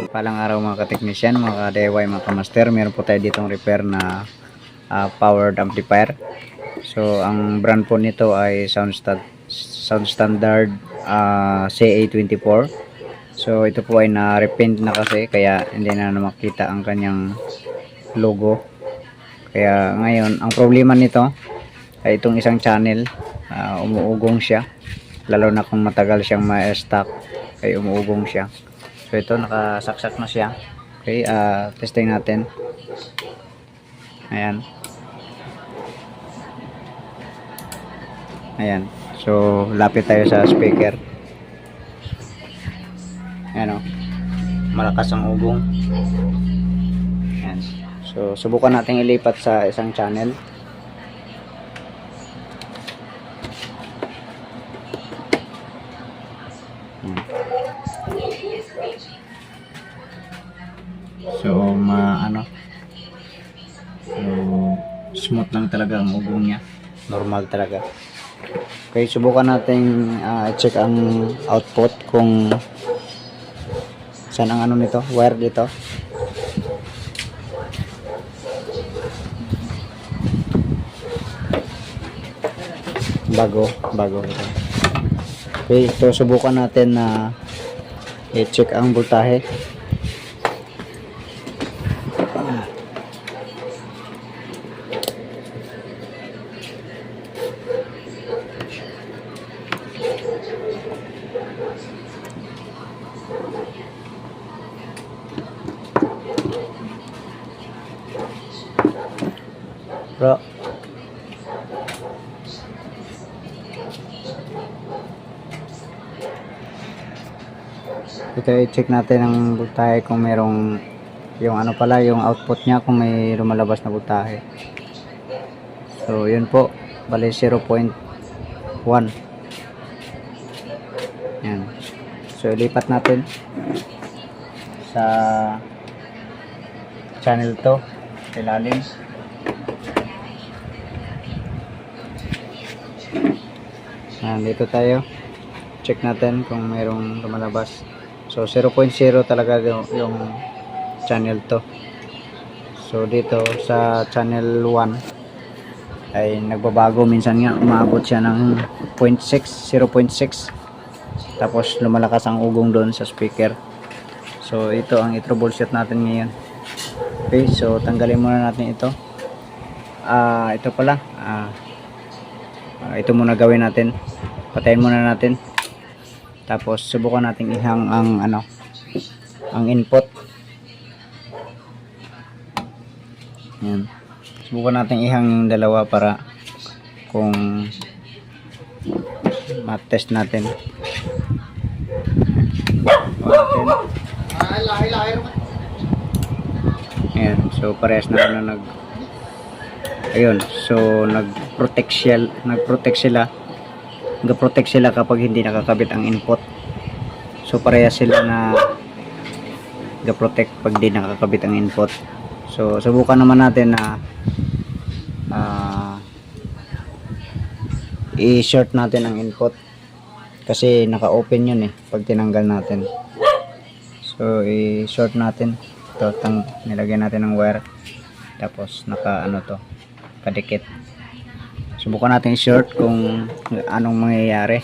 Palang araw mga ka-technician, mga ka-DIY, mga ka-master. Meron po tayo ditong repair na powered amplifier. So ang brand po nito ay Sound Standard CA24. So ito po ay na-repaint na kasi, kaya hindi na makita ang kanyang logo. Kaya ngayon ang problema nito ay itong isang channel, umuugong siya, lalo na kung matagal siyang ma-stock ay umuugong siya. So ito nakasaksak na siya. Okay, testing natin. Ayan. Ayan. So lapit tayo sa speaker. Ayan, oh. Malakas ang ugong. Ayan. So subukan natin ilipat sa isang channel. So smooth lang talaga ang ugong niya, normal talaga. Okay, subukan natin check ang output kung saan ang nito, wire dito. Bago ito. Okay, so subukan natin na i-check ang voltahe. Bro, ito i-check natin ang voltahe kung merong yung yung output niya, kung may lumalabas na voltahe. So yun po, bali 0.1. Yan. So ilipat natin sa channel to, ilalim. Dito tayo, check natin kung mayroong lumalabas. So 0.0 talaga yung channel to. So dito sa channel 1 ay nagbabago, minsan nga umaabot siya ng 0.6. Tapos lumalakas ang ugong doon sa speaker. So ito ang i-troubleshoot natin ngayon. Okay, so tanggalin muna natin ito. Ito pala, ito muna gawin natin. Patayin muna natin. Tapos subukan nating ihang ang input. Yan. Subukan nating ihang yung dalawa para kung ma-test natin. Ayan. So parehas na ayun. So nag-protect sila kapag hindi nakakabit ang input. So parehas sila na ga-protect pag hindi nakakabit ang input. So subukan naman natin na i-short natin ang input kasi naka-open yun pag tinanggal natin. So i-short natin ito, nilagyan natin ng wire, tapos kadikit. Subukan natin i-short kung anong mangyayari.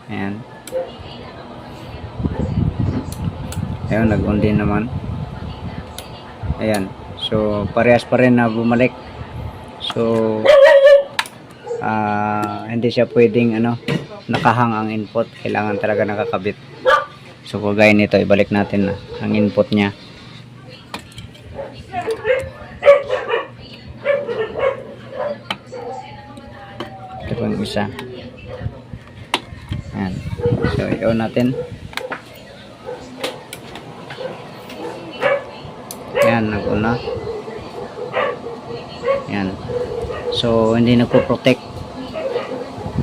Ayan. Ayun, nag-on din naman. Ayan. So parehas pa rin na bumalik. So hindi siya pwedeng nakahang ang input, kailangan talaga nakakabit. So kagaya nito, ibalik natin na ang input niya. Ito po yung isa. Ayan. So i-on natin. Ayan, nag-on na. Ayan. So hindi nagpo-protect.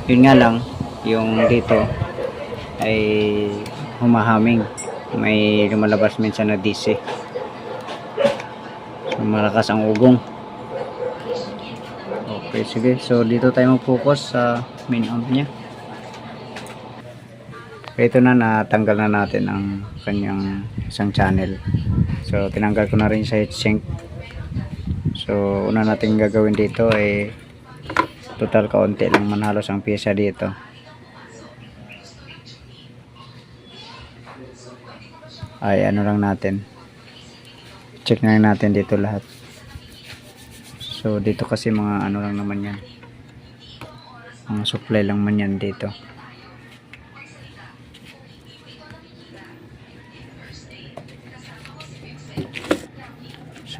Yun nga lang, yung dito ay humahaming, may lumalabas minsan na DC. So malakas ang ugong. Okay, sige. So dito tayo mag-focus sa main amp nya. So, ito na, natanggal na natin ang kanyang isang channel. So tinanggal ko na rin sa heatsink. So una natin gagawin dito ay total kaunti lang man halos ang pyesa dito. Ay ano lang natin, check na natin dito lahat. So dito kasi mga ano lang naman yan, mga supply lang man yan dito.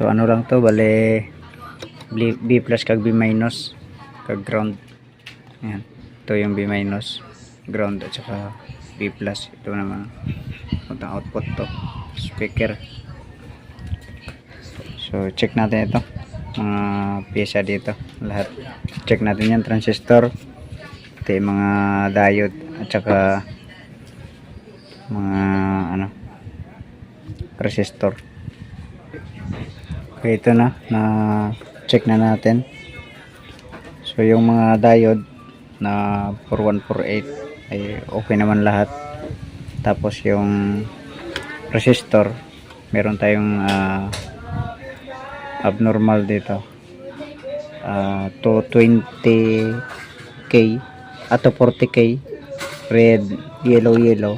So ano lang to, bale B plus kag B minus kag ground. Ayan, ito yung B minus, ground at saka B plus. Ito naman ang output to, speaker. So check natin ito, mga pyesa dito lahat. Check natin yan, transistor, ito yung mga diode at saka mga ano resistor. Okay, ito na check na natin. So yung mga diode na 4148 ay okay naman lahat. Tapos yung resistor, meron tayong abnormal dito, 220k at 40k, red, yellow.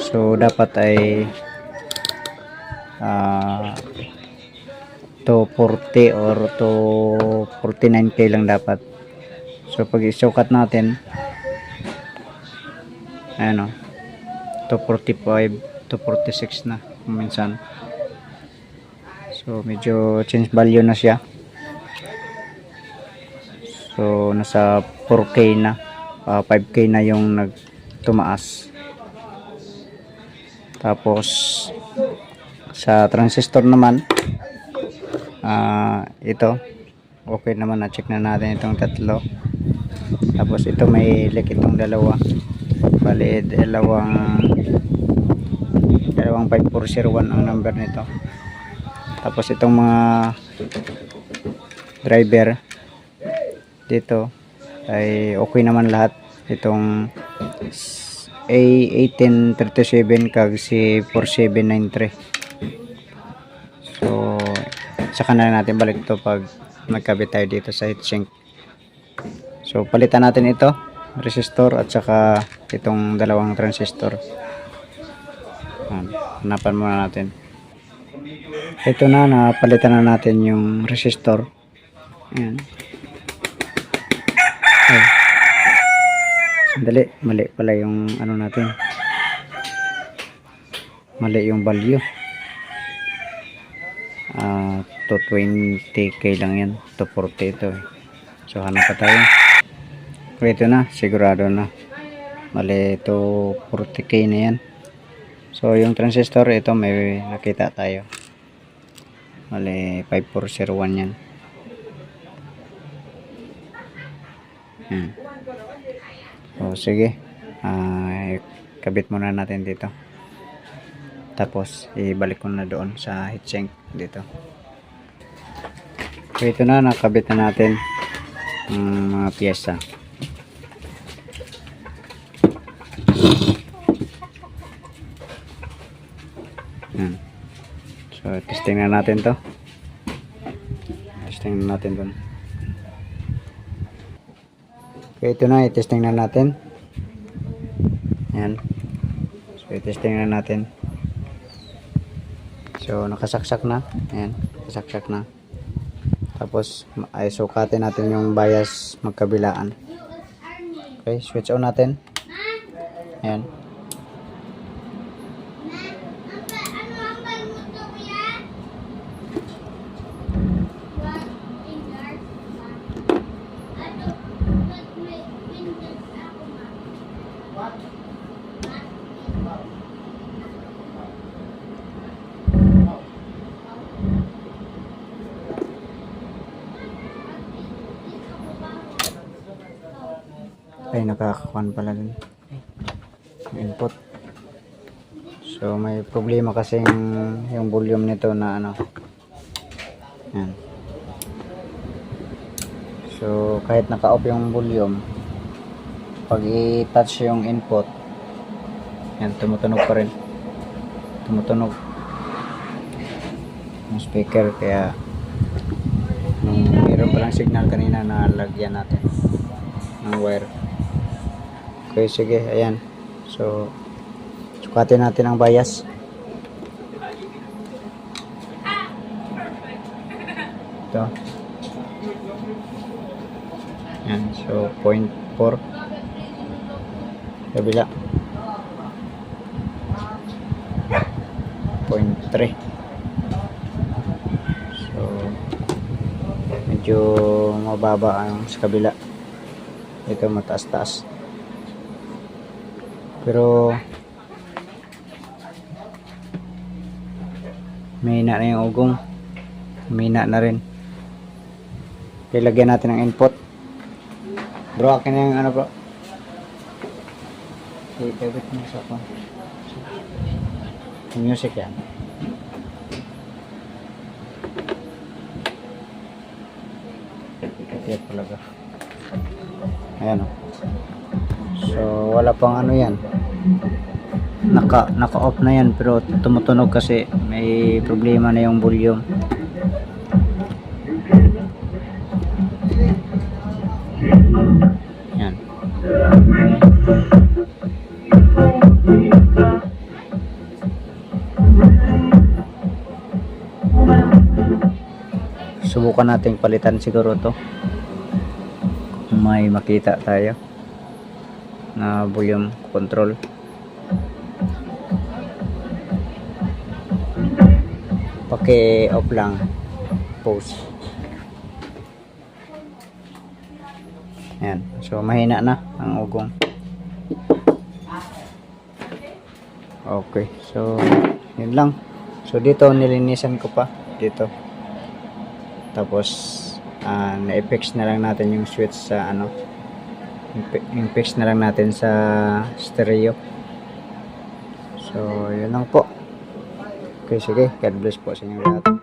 So dapat ay 240 or 249k lang dapat. So pag isukat natin, ano, 245, 246 na minsan. So medyo change value na siya. So nasa 4k na, 5k na yung nagtumaas. Tapos sa transistor naman, ito okay naman, na check na natin itong tatlo. Tapos ito may leak itong dalawa, bali dalawang 5401 ang number nito. Tapos itong mga driver dito ay okay naman lahat. Itong A1837 kag si 4793. So saka na natin balik ito pag magkabit tayo dito sa heatsink. So palitan natin ito, resistor at saka itong dalawang transistor. Hanapan muna natin. Ito na, napalitan na natin yung resistor. Ayan. Ay. Sandali, mali pala yung ano natin. Mali yung value. 220k lang yan, 240 ito eh. So hanap pa tayo. Ito na, sigurado na. Mali, 240k na yan. So yung transistor, ito may nakita tayo. Mali, 5401 yan. So sige, kabit muna natin dito. Tapos ibalik ko na doon sa heatsink dito. So ito na, nakabit na natin ang mga piyesa. So testing na natin to. Testing na natin doon. Okay, ito na, i-testing na natin. Ayan. So i-testing na natin. So nakasaksak na. Ayan, nakasaksak na. Tapos ay sukatin natin yung bias magkabilaan. Okay, switch on natin. Ayan. Ay, nakakakuan pala dun input. So may problema kasi yung volume nito na ano. Yan. So kahit naka-off yung volume, pag i-touch yung input, Yan, tumutunog pa rin. Tumutunog yung speaker, kaya nung meron palang signal kanina na lagyan natin ng wire. Okay, sige, ayan. So, sukatin natin ang bias. Ito. Ayan, so 0.4. Kabila. 0.3. So, medyo mababa ang sa kabila. Ito mataas-taas. Pero mahina na yung ugong. Mahina na rin. Ilagyan natin ng input. Bro, akin na yung ano bro. I-edit mo sa ako. Music yan. Yan talaga. Ayan o. So, wala pang ano yan. Naka-off na yan, pero tumutunog kasi may problema na yung volume. Yan. Subukan nating palitan siguro to. Kung may makita tayo na volume control. Paki-off lang. Pause. Ayan. So, mahina na ang ugong. Okay. So, yun lang. So, dito nilinisan ko pa. Dito. Tapos, na-fix na lang natin yung switch sa ano. I-fix na lang natin sa stereo. So, yun lang po. Okay, sige. God bless po sa inyo lahat.